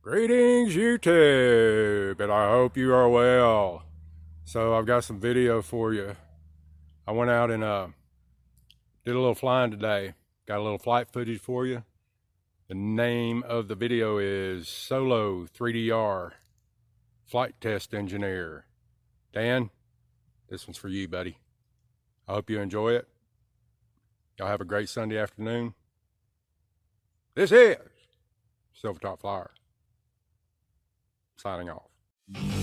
Greetings YouTube, and I hope you are well. So I've got some video for you. I went out and did a little flying today. Got a little flight footage for you. The name of the video is Solo 3DR Flight Test Engineer. Dan, this one's for you, buddy. I hope you enjoy it. Y'all have a great Sunday afternoon. This is Silvertop Flyer. Signing off.